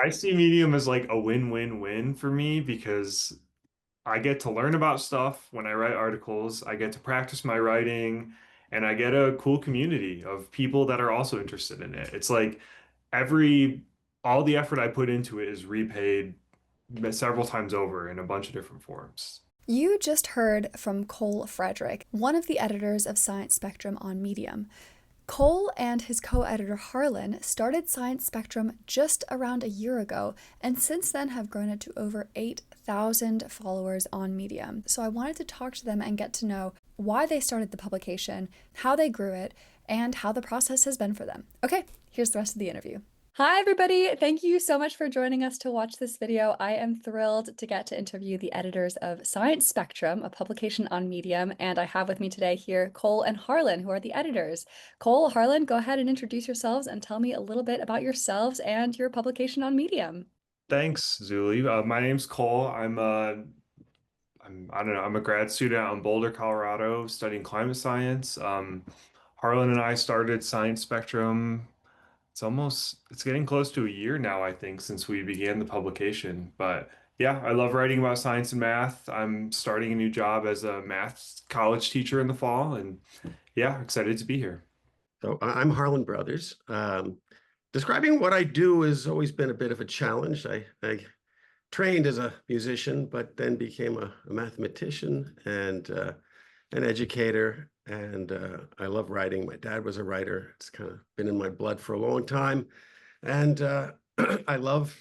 I see Medium as like a win-win-win for me because I get to learn about stuff when I write articles. I get to practice my writing, and I get a cool community of people that are also interested in it. It's like every all the effort I put into it is repaid several times over in a bunch of different forms. You just heard from Cole Frederick, one of the editors of Science Spectrum on Medium. Cole and his co editor Harlan started Science Spectrum just around a year ago, and since then have grown it to over 8,000 followers on Medium. So I wanted to talk to them and get to know why they started the publication, how they grew it, and how the process has been for them. Okay, here's the rest of the interview. Hi, everybody. Thank you so much for joining us to watch this video. I am thrilled to get to interview the editors of Science Spectrum, a publication on Medium, and I have with me today here Cole and Harlan, who are the editors. Cole, Harlan, go ahead and introduce yourselves and tell me a little bit about yourselves and your publication on Medium. Thanks, Zuli. My name's Cole. I don't know, I'm a grad student out in Boulder, Colorado, studying climate science. Harlan and I started Science Spectrum. It's getting close to a year now, I think, since we began the publication. But yeah, I love writing about science and math. I'm starting a new job as a math college teacher in the fall, and yeah, excited to be here. So I'm Harlan Brothers. Describing what I do has always been a bit of a challenge. I trained as a musician, but then became a mathematician and an educator. And I love writing. My dad was a writer. It's kind of been in my blood for a long time. And I love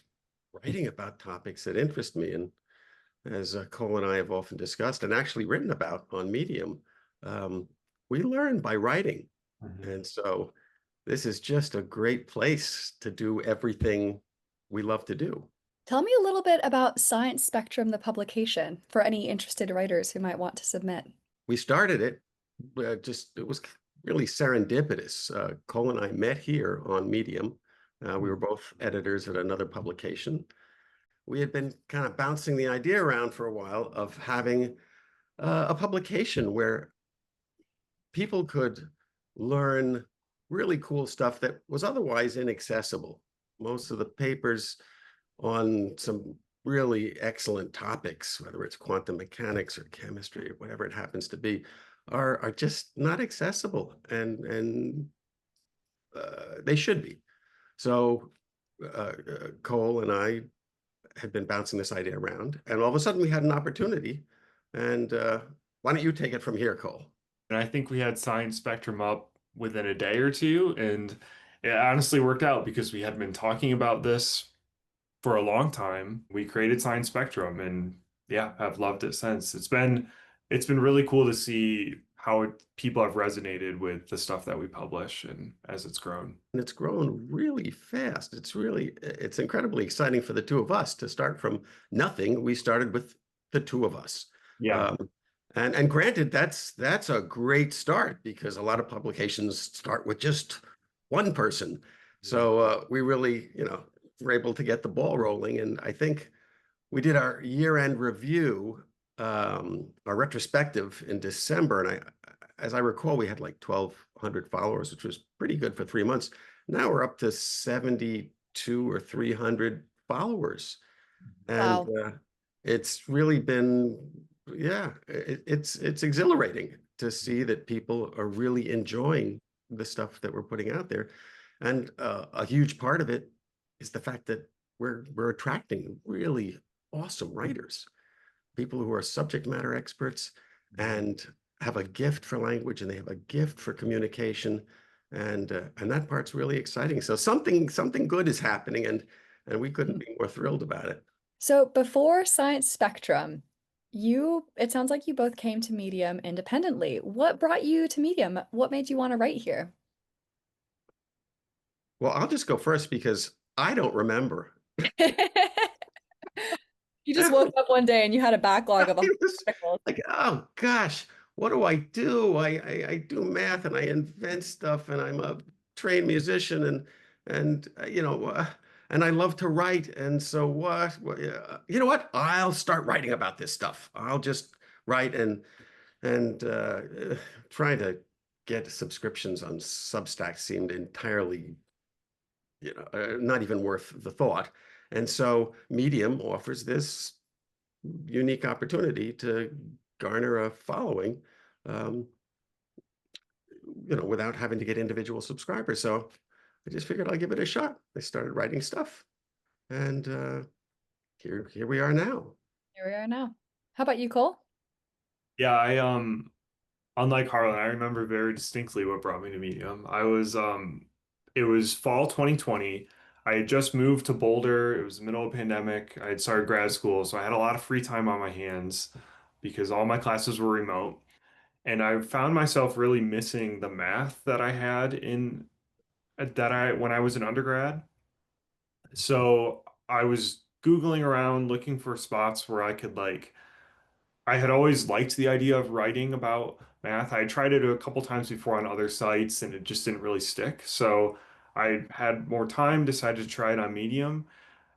writing about topics that interest me. And as Cole and I have often discussed and actually written about on Medium, um, we learn by writing. Mhm. And so this is just a great place to do everything we love to do. Tell me a little bit about Science Spectrum, the publication, for any interested writers who might want to submit. We started it it was really serendipitous. Cole and I met here on Medium. We were both editors at another publication. We had been kind of bouncing the idea around for a while of having a publication where people could learn really cool stuff that was otherwise inaccessible. Most of the papers on some really excellent topics, whether it's quantum mechanics or chemistry or whatever it happens to be, are just not accessible, and they should be. So Cole and I had been bouncing this idea around, and all of a sudden we had an opportunity. And why don't you take it from here, Cole? And I think we had Science Spectrum up within a day or two, and it honestly worked out because we had been talking about this for a long time. We created Science Spectrum, and yeah, have loved it since. It's been really cool to see how people have resonated with the stuff that we publish and as it's grown. And it's grown really fast. It's incredibly exciting for the two of us to start from nothing. We started with the two of us. Yeah. Um, and granted, that's a great start because a lot of publications start with just one person. So we really, were able to get the ball rolling. And I think we did our year-end review, our retrospective in December, and as I recall, we had like 1,200 followers, which was pretty good for 3 months. Now we're up to 72 or 300 followers, and Wow. it's really been, yeah, it's exhilarating to see that people are really enjoying the stuff that we're putting out there, and a huge part of it is the fact that we're attracting really awesome writers, people who are subject matter experts and have a gift for language, and they have a gift for communication, and that part's really exciting. So something good is happening, and we couldn't be more thrilled about it. So before Science Spectrum, it sounds like you both came to Medium independently. What brought you to Medium? What made you want to write here? Well, I'll just go first because I don't remember. You just woke up one day and you had a backlog of It was articles. like, oh gosh, what do I do? I do math and I invent stuff, and I'm a trained musician, and and I love to write. And so you know what? I'll start writing about this stuff. I'll just write, and trying to get subscriptions on Substack seemed entirely, not even worth the thought. And so Medium offers this unique opportunity to garner a following, um, without having to get individual subscribers. So I just figured I'd give it a shot. I started writing stuff, and here we are now. Here we are now. How about you, Cole? Yeah, unlike Harlan, I remember very distinctly what brought me to Medium. It was fall 2020. I had just moved to Boulder. It was the middle of the pandemic. I had started grad school, so I had a lot of free time on my hands because all my classes were remote. And I found myself really missing the math that I had in that I when I was an undergrad. So I was Googling around looking for spots where I could I had always liked the idea of writing about math. I had tried it a couple times before on other sites and it just didn't really stick. So I had more time, decided to try it on Medium.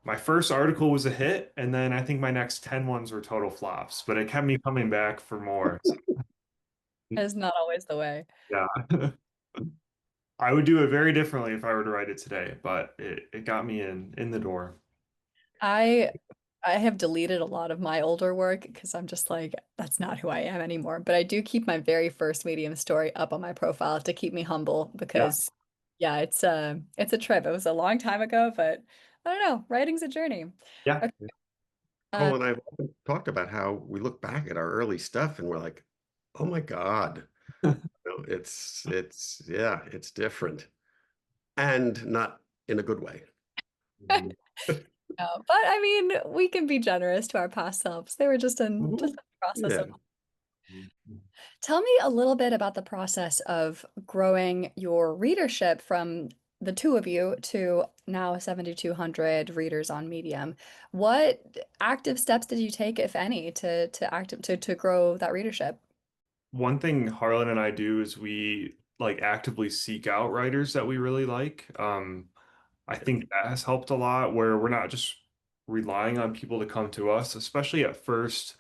My first article was a hit, and then I think my next 10 ones were total flops, but it kept me coming back for more. So, Is not always the way. yeah. I would do it very differently if I were to write it today, but it got me in the door. I I have deleted a lot of my older work because I'm just like, that's not who I am anymore. But I do keep my very first Medium story up on my profile to keep me humble Yeah. because yeah, it's a trip. It was a long time ago, but I don't know. Writing's a journey. Yeah. Okay, uh, Cole and I have often talked about how we look back at our early stuff and we're like, oh my God, yeah, it's different and not in a good way. no, but I mean, we can be generous to our past selves. They were just in Mhm. the process of. Yeah. Tell me a little bit about the process of growing your readership from the two of you to now 7,200 readers on Medium. What active steps did you take, if any, to grow that readership? One thing Harlan and I do is we actively seek out writers that we really like. I think that has helped a lot where we're not just relying on people to come to us, especially at first.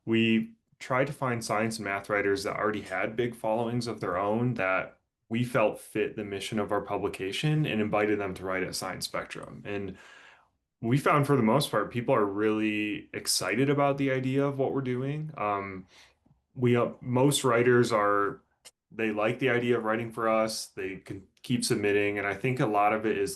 We tried to find science and math writers that already had big followings of their own that we felt fit the mission of our publication and invited them to write at Science Spectrum. And we found for the most part, people are really excited about the idea of what we're doing. We Most writers are they like the idea of writing for us. They can keep submitting, and I think a lot of it is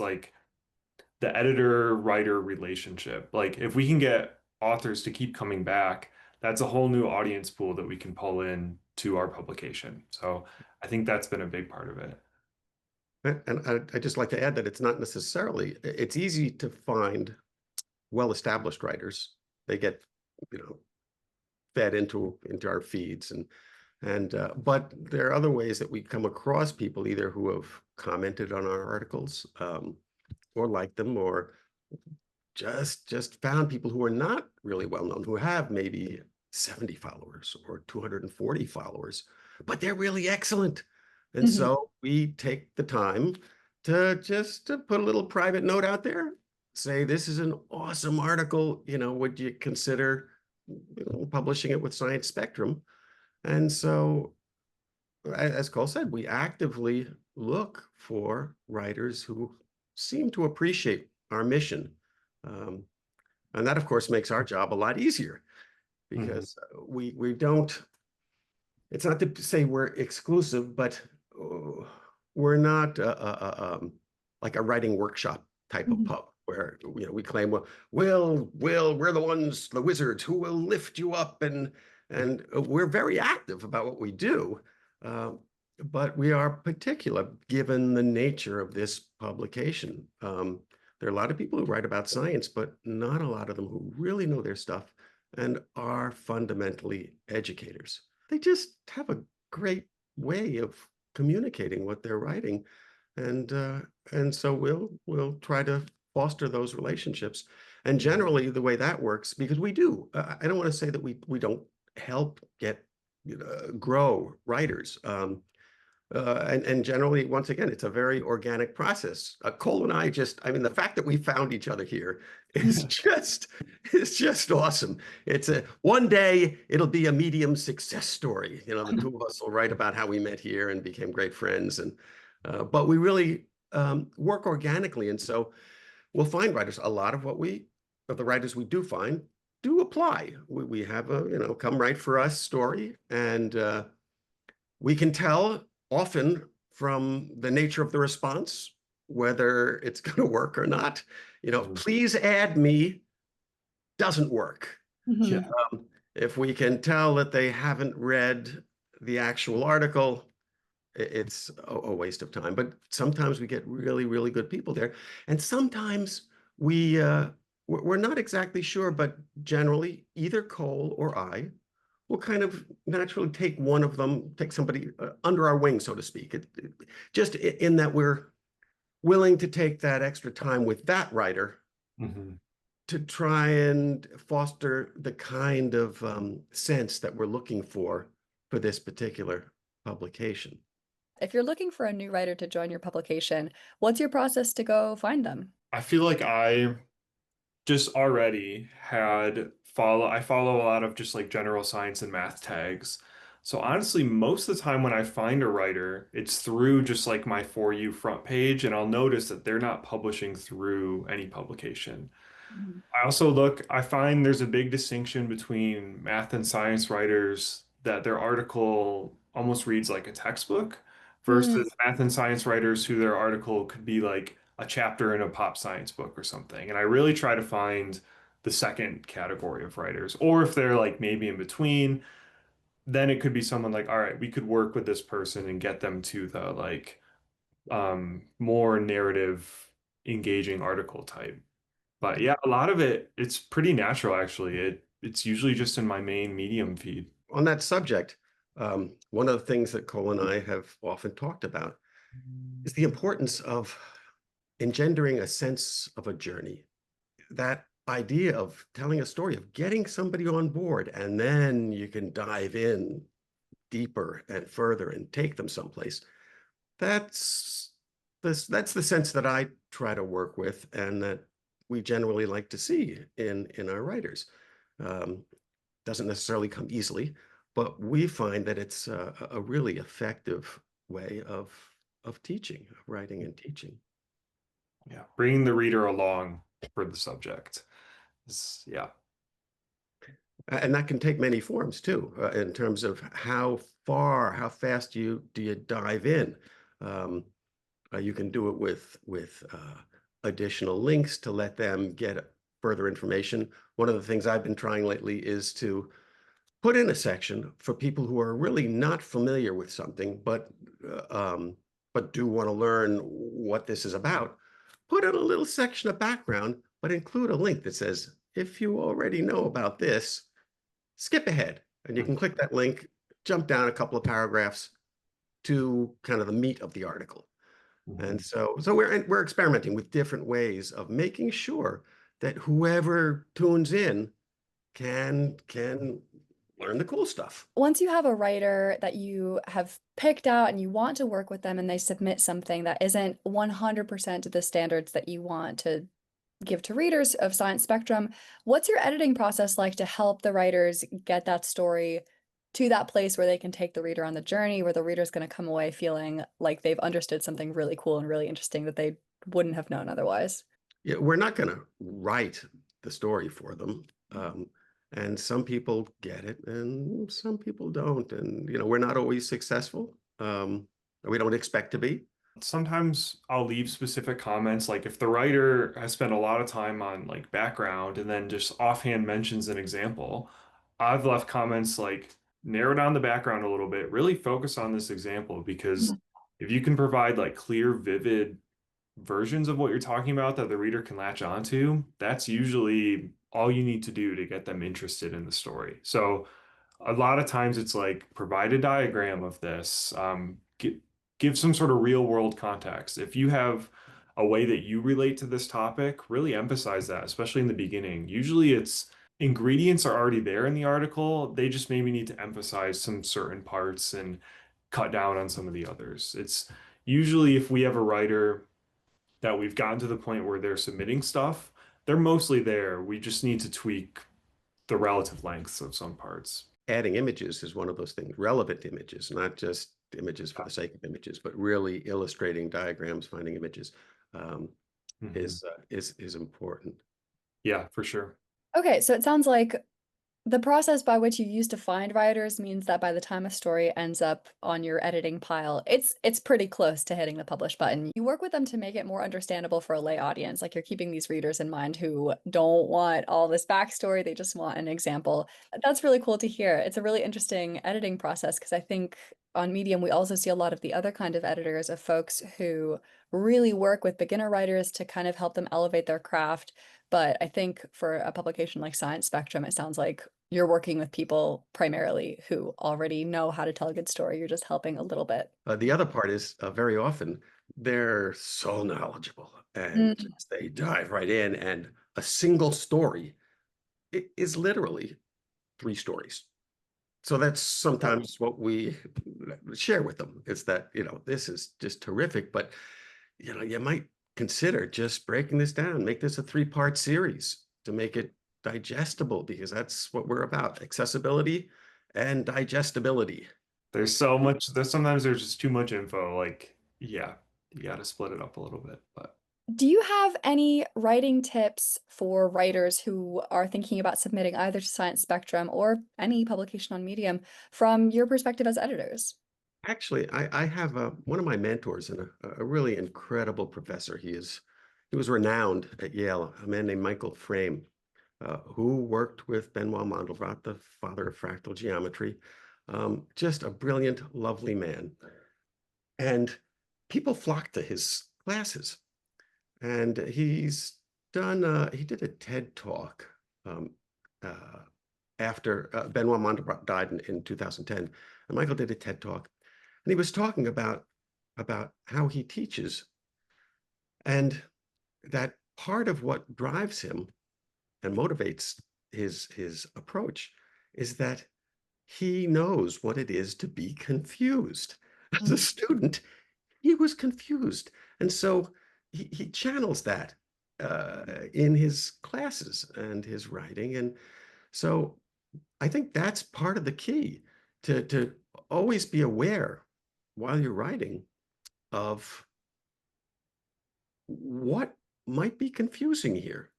the editor-writer relationship. Like if we can get authors to keep coming back, that's a whole new audience pool that we can pull in to our publication. So I think that's been a big part of it. And I just like to add that it's not necessarily, it's easy to find well-established writers. They get, you know, fed into our feeds and but there are other ways that we come across people either who have commented on our articles or liked them or just found people who are not really well known, who have maybe 70 followers or 240 followers, but they're really excellent. And Mhm. so we take the time to just to put a little private note out there, say this is an awesome article, would you consider publishing it with Science Spectrum? And so as Cole said, we actively look for writers who seem to appreciate our mission. Um, and that, of course, makes our job a lot easier Mhm. because we don't, it's not to say we're exclusive, but uh, we're not like a writing workshop type of Mhm. pub where we claim, well, we're the ones, the wizards who will lift you up, and we're very active about what we do. Uh, but we are particular given the nature of this publication. There are a lot of people who write about science, but not a lot of them who really know their stuff and are fundamentally educators. They just have a great way of communicating what they're writing, and uh, and so we'll try to foster those relationships. And generally, the way that works, because we do, I don't want to say that we don't help get grow writers. And generally, once again, it's a very organic process. Cole and I I mean, the fact that we found each other here is just awesome. It's a one day it'll be a Medium success story. The two of us will write about how we met here and became great friends, and but we really work organically, and so we'll find writers. A lot of the writers we do find do apply. We have a, come write for us story, and we can tell often from the nature of the response whether it's going to work or not. Mhm. Please add me doesn't work. Yeah. Mhm. If we can tell that they haven't read the actual article, it's a waste of time. But sometimes we get really, really good people there. And sometimes we're not exactly sure, but generally either Cole or I will kind of naturally take one of them, take somebody under our wing, so to speak. Just in that we're willing to take that extra time with that writer Mhm. to try and foster the kind of sense that we're looking for this particular publication. If you're looking for a new writer to join your publication, what's your process to go find them? I feel like I just already I follow a lot of just like general science and math tags. So honestly, most of the time when I find a writer, it's through just like my For You front page, and I'll notice that they're not publishing through any publication. Mhm. I find there's a big distinction between math and science writers that their article almost reads like a textbook Mm. versus math and science writers who their article could be like a chapter in a pop science book or something. And I really try to find the second category of writers. Or if they're like maybe in between, then it could be someone like, all right, we could work with this person and get them to the like more narrative engaging article type. But yeah, a lot of it's pretty natural actually. It's usually just in my main Medium feed. On that subject, one of the things that Cole and I have often talked about is the importance of engendering a sense of a journey. That idea of telling a story, of getting somebody on board, and then you can dive in deeper and further and take them someplace. That's that's the sense that I try to work with, and that we generally like to see in our writers. Um, doesn't necessarily come easily, but we find that it's a really effective way of teaching, of writing and teaching. Yeah, bringing the reader along for the subject. Yeah. And that can take many forms too, in terms of how fast do you dive in. Um, you can do it with additional links to let them get further information. One of the things I've been trying lately is to put in a section for people who are really not familiar with something, but do want to learn what this is about. Put in a little section of background, but include a link that says, if you already know about this, skip ahead. And you can click that link, jump down a couple of paragraphs to kind of the meat of the article. And Mhm. so we're experimenting with different ways of making sure that whoever tunes in can learn the cool stuff. Once you have a writer that you have picked out and you want to work with them and they submit something that isn't 100% to the standards that you want to give to readers of Science Spectrum, what's your editing process like to help the writers get that story to that place where they can take the reader on the journey, where the reader's going to come away feeling like they've understood something really cool and really interesting that they wouldn't have known otherwise? Yeah, we're not going to write the story for them. And some people get it and some people don't. And, we're not always successful. We don't expect to be. Sometimes I'll leave specific comments, like if the writer has spent a lot of time on like background and then just offhand mentions an example, I've left comments like narrow down the background a little bit, really focus on this example because if you can provide like clear, vivid versions of what you're talking about that the reader can latch onto, that's usually all you need to do to get them interested in the story. So a lot of times it's like provide a diagram of this, give some sort of real world context. If you have a way that you relate to this topic, really emphasize that, especially in the beginning. Usually it's ingredients are already there in the article. They just maybe need to emphasize some certain parts and cut down on some of the others. It's usually if we have a writer that we've gotten to the point where they're submitting stuff, they're mostly there. We just need to tweak the relative lengths of some parts. Adding images is one of those things, relevant images, not just images for the sake of images, but really illustrating diagrams, finding images. Um, Hmm. is important. Yeah, for sure. Okay, so it sounds like the process by which you use to find writers means that by the time a story ends up on your editing pile, it's pretty close to hitting the publish button. You work with them to make it more understandable for a lay audience. Like you're keeping these readers in mind who don't want all this backstory, they just want an example. That's really cool to hear. It's a really interesting editing process because I think on Medium we also see a lot of the other kind of editors of folks who really work with beginner writers to kind of help them elevate their craft. But I think for a publication like Science Spectrum, it sounds like you're working with people primarily who already know how to tell a good story. You're just helping a little bit. The other part is very often they're so knowledgeable and Mm. they dive right in, and a single story is literally three stories. So that's sometimes what we share with them. It's that, this is just terrific, but you might consider just breaking this down, make this a three-part series to make it digestible, because that's what we're about, accessibility and digestibility. There's so much, there's sometimes there's just too much info. Like, yeah, you got to split it up a little bit. But Do you have any writing tips for writers who are thinking about submitting either to Science Spectrum or any publication on Medium from your perspective as editors? Actually, I have one of my mentors and a really incredible professor. He was renowned at Yale, a man named Michael Frame, who worked with Benoit Mandelbrot, the father of fractal geometry. Just a brilliant, lovely man. And people flock to his classes. And he did a TED talk um, uh, after Benoit Mandelbrot died in 2010. And Michael did a TED talk. And he was talking about how he teaches, and that part of what drives him and motivates his approach is that he knows what it is to be confused. As a student, he was confused. And so he channels that in his classes and his writing. And so I think that's part of the key, to always be aware while you're writing of what might be confusing here.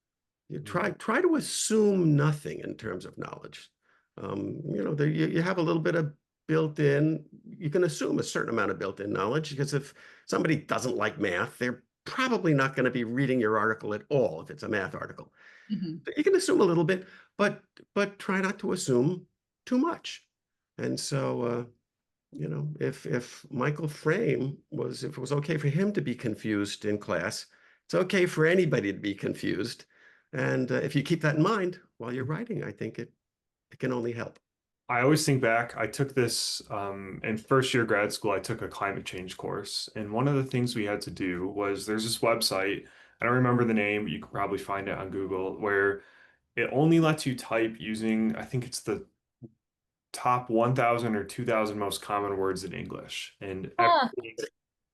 You mhm. try to assume nothing in terms of knowledge. You have a little bit of built-in. You can assume a certain amount of built-in knowledge, because if somebody doesn't like math, they're probably not going to be reading your article at all if it's a math article. Mhm. You can assume a little bit, but try not to assume too much. And so, if Michael Frame if it was okay for him to be confused in class, it's okay for anybody to be confused. And if you keep that in mind while you're writing, I think it can only help. I always think back, I took this in first year grad school, I took a climate change course. And one of the things we had to do was there's this website, I don't remember the name, but you can probably find it on Google, where it only lets you type using, I think it's the top 1,000 or 2,000 most common words in English. And every Ah. week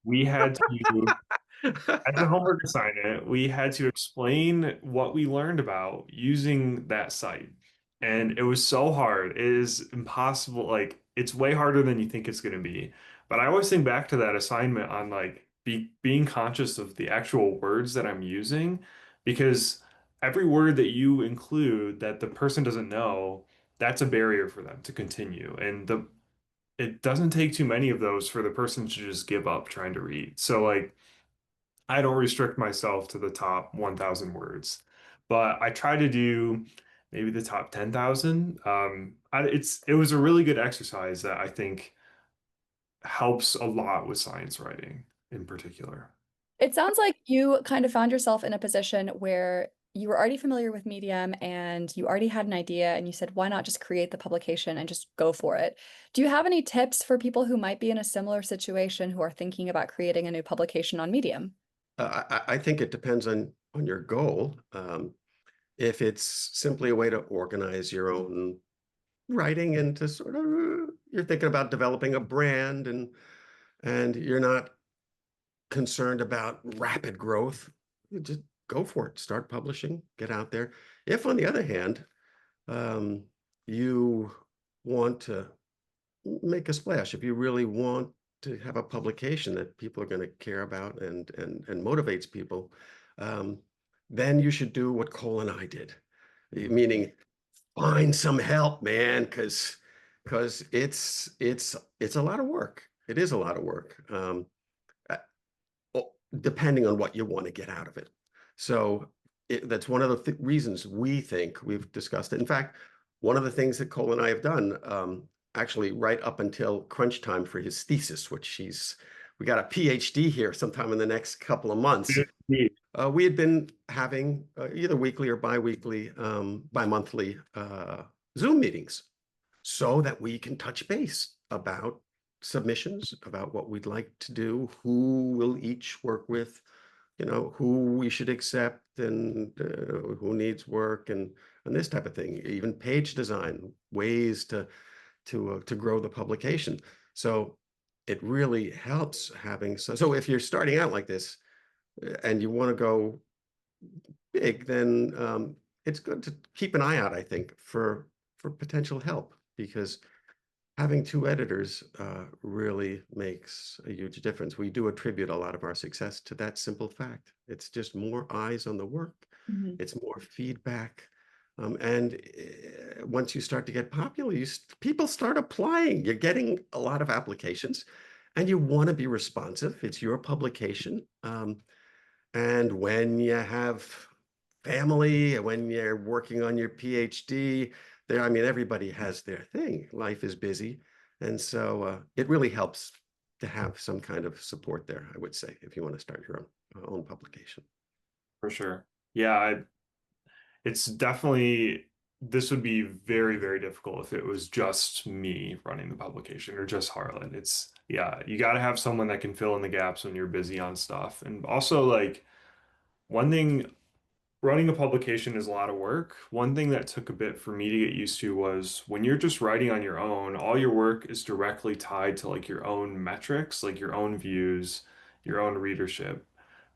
we had to, as a homework assignment, we had to explain what we learned about using that site. And it was so hard. It is impossible. Like, it's way harder than you think it's going to be. But I always think back to that assignment on like being conscious of the actual words that I'm using, because every word that you include that the person doesn't know, that's a barrier for them to continue. And it doesn't take too many of those for the person to just give up trying to read. So like I don't restrict myself to the top 1,000 words, but I try to do maybe the top 10,000. It was a really good exercise that I think helps a lot with science writing in particular. It sounds like you kind of found yourself in a position where you were already familiar with Medium and you already had an idea and you said, why not just create the publication and just go for it? Do you have any tips for people who might be in a similar situation who are thinking about creating a new publication on Medium? I think it depends on your goal. If it's simply a way to organize your own writing, and to sort of you're thinking about developing a brand, and you're not concerned about rapid growth, you just go for it. Start publishing, get out there. If, on the other hand, um, you want to make a splash, if you really want to have a publication that people are going to care about and motivates people, um, then you should do what Cole and I did, meaning find some help, man, because it's a lot of work. It is a lot of work, uh, depending on what you want to get out of it. So that's one of the reasons we think we've discussed it. In fact, one of the things that Cole and I have done, actually, right up until crunch time for his thesis, which we got a PhD here sometime in the next couple of months. We had been having either weekly or bi-monthly Zoom meetings so that we can touch base about submissions, about what we'd like to do, who we'll each work with, who we should accept and who needs work and this type of thing, even page design, ways to grow the publication. So it really helps having so if you're starting out like this and you want to go big, then it's good to keep an eye out, I think, for potential help, because having two editors really makes a huge difference. We do attribute a lot of our success to that simple fact. It's just more eyes on the work. Mhm. It's more feedback. And once you start to get popular, people start applying. You're getting a lot of applications and you want to be responsive. It's your publication. And when you have family, when you're working on your PhD, I mean, everybody has their thing. Life is busy. And so it really helps to have some kind of support there, I would say, if you want to start your own publication. For sure. Yeah, it's definitely, this would be very, very difficult if it was just me running the publication or just Harlan. Yeah, you got to have someone that can fill in the gaps when you're busy on stuff. And also, like, one thing, running a publication is a lot of work. One thing that took a bit for me to get used to was when you're just writing on your own, all your work is directly tied to like your own metrics, like your own views, your own readership.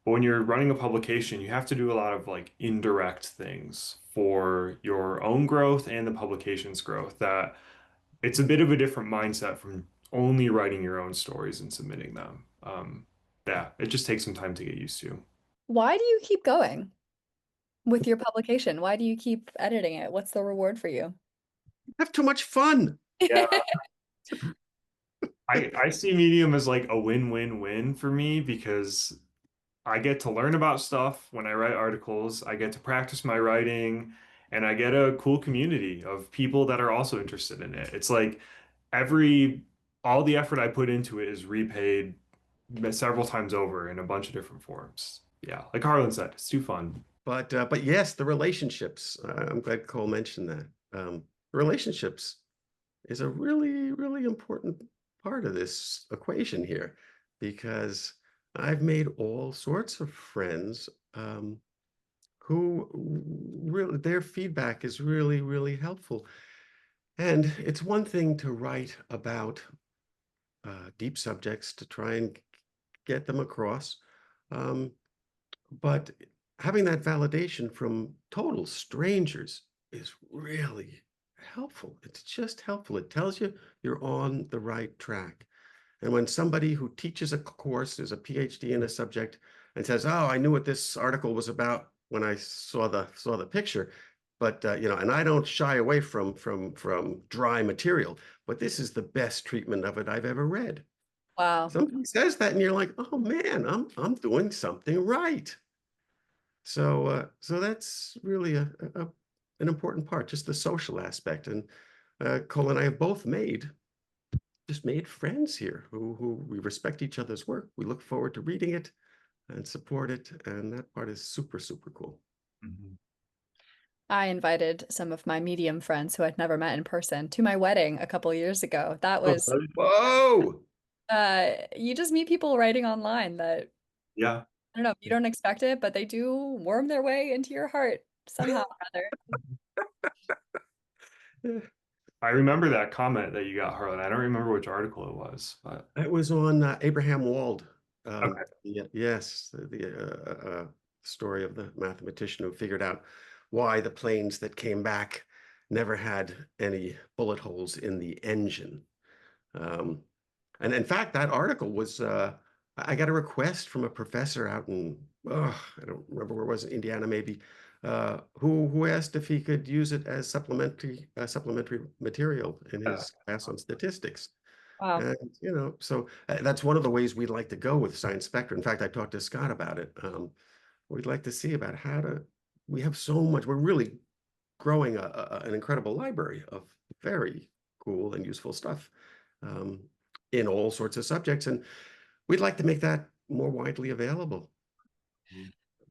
But when you're running a publication, you have to do a lot of like indirect things for your own growth and the publication's growth, that it's a bit of a different mindset from only writing your own stories and submitting them. Yeah, it just takes some time to get used to. Why do you keep going with your publication? Why do you keep editing it? What's the reward for you? Have too much fun. Yeah, I see Medium as like a win-win-win for me because I get to learn about stuff when I write articles. I get to practice my writing, and I get a cool community of people that are also interested in it. It's like every all the effort I put into it is repaid several times over in a bunch of different forms. Yeah, like Harlan said, it's too fun. But yes, the relationships. I'm glad Cole mentioned that. Relationships is a really, really important part of this equation here, because I've made all sorts of friends who really, their feedback is really, really helpful. And it's one thing to write about deep subjects to try and get them across. Um, but having that validation from total strangers is really helpful. It's just helpful. It tells you you're on the right track. And when somebody who teaches a course, is a PhD in a subject, and says, "Oh, I knew what this article was about when I saw the picture," but and I don't shy away from dry material, but this is the best treatment of it I've ever read. Wow. Somebody says that, and you're like, "Oh man, I'm doing something right." So that's really an important part, just the social aspect. And Cole and I have both made friends here who we respect each other's work. We look forward to reading it and support it, and that part is super, super cool. Mhm. I invited some of my medium friends who I'd never met in person to my wedding a couple years ago. That Oh, was, really? Whoa! you just meet people writing online that, Yeah. I don't know, you don't expect it, but they do worm their way into your heart somehow or other. I remember that comment that you got, Harlan. I don't remember which article it was, but It was on Abraham Wald. okay. Yes, the story of the mathematician who figured out why the planes that came back never had any bullet holes in the engine. Um, and in fact, that article was I got a request from a professor out in, oh, I don't remember where it was, Indiana maybe, who asked if he could use it as supplementary material in Yeah. his class on statistics. Wow. And, so that's one of the ways we'd like to go with Science Spectrum. In fact, I talked to Scott about it. We'd like to see about we have so much, we're really growing an incredible library of very cool and useful stuff um, in all sorts of subjects. And we'd like to make that more widely available.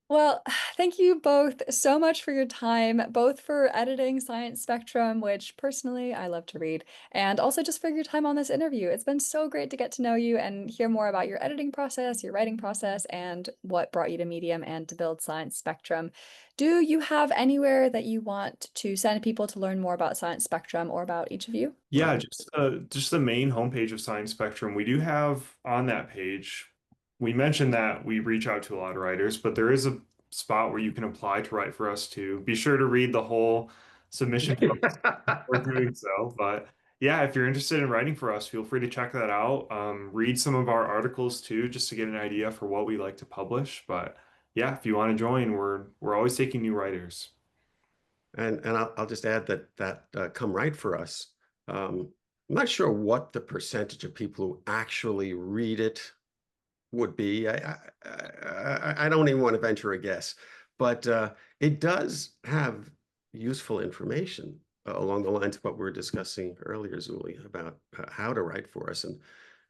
Well, thank you both so much for your time, both for editing Science Spectrum, which personally I love to read, and also just for your time on this interview. It's been so great to get to know you and hear more about your editing process, your writing process, and what brought you to Medium and to build Science Spectrum. Do you have anywhere that you want to send people to learn more about Science Spectrum or about each of you? Yeah, just the main homepage of Science Spectrum. We do have on that page, we mentioned that we reach out to a lot of writers, but there is a spot where you can apply to write for us too. Be sure to read the whole submission process before doing so. But yeah, if you're interested in writing for us, feel free to check that out. Read some of our articles too, just to get an idea for what we like to publish. But yeah, if you want to join, we're always taking new writers. And I'll just add that come right for us. I'm not sure what the percentage of people who actually read it would be. I don't even want to venture a guess, but it does have useful information along the lines of what we were discussing earlier, Zuli, about how to write for us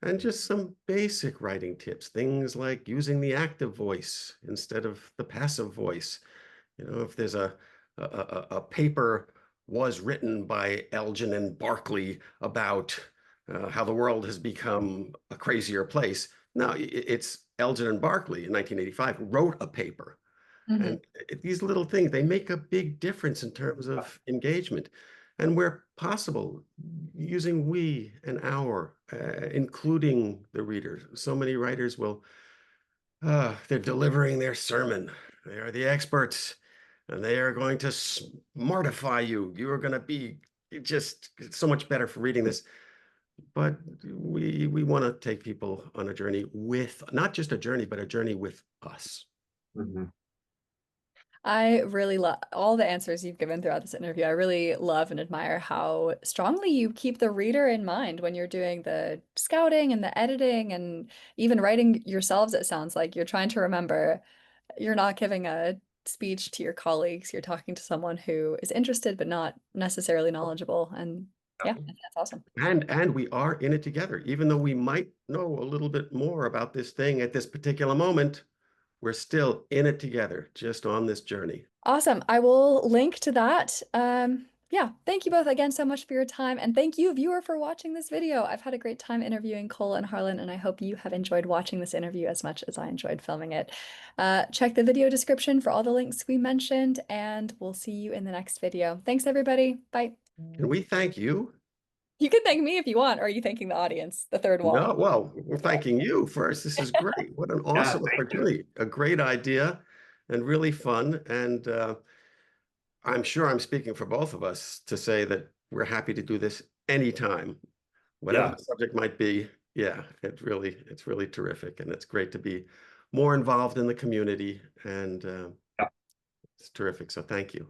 and just some basic writing tips, things like using the active voice instead of the passive voice. If there's a paper was written by Elgin and Barclay about how the world has become a crazier place. No, it's Elgin and Barclay in 1985 wrote a paper. Mhm. And these little things, they make a big difference in terms of engagement. And where possible, using we and our, including the reader. So many writers will, they're delivering their sermon. They are the experts and they are going to smartify you. You are going to be just so much better for reading this. But we want to take people on a journey with not just a journey, but a journey with us. Mhm. I really love all the answers you've given throughout this interview. I really love and admire how strongly you keep the reader in mind when you're doing the scouting and the editing and even writing yourselves. It sounds like you're trying to remember you're not giving a speech to your colleagues. You're talking to someone who is interested but not necessarily knowledgeable. And yeah, that's awesome. And we are in it together. Even though we might know a little bit more about this thing at this particular moment, we're still in it together, just on this journey. Awesome. I will link to that. Yeah, thank you both again so much for your time. And thank you, viewer, for watching this video. I've had a great time interviewing Cole and Harlan, and I hope you have enjoyed watching this interview as much as I enjoyed filming it. Check the video description for all the links we mentioned, and we'll see you in the next video. Thanks, everybody. Bye. Can we thank you? You can thank me if you want, or are you thanking the audience, the third wall? No, well, we're thanking you first. This is great. What an Yeah, awesome thank you. opportunity. A great idea and really fun. And I'm sure I'm speaking for both of us to say that we're happy to do this anytime, whatever Yeah. the subject might be. Yeah, it's really terrific. And it's great to be more involved in the community. And it's terrific. So thank you.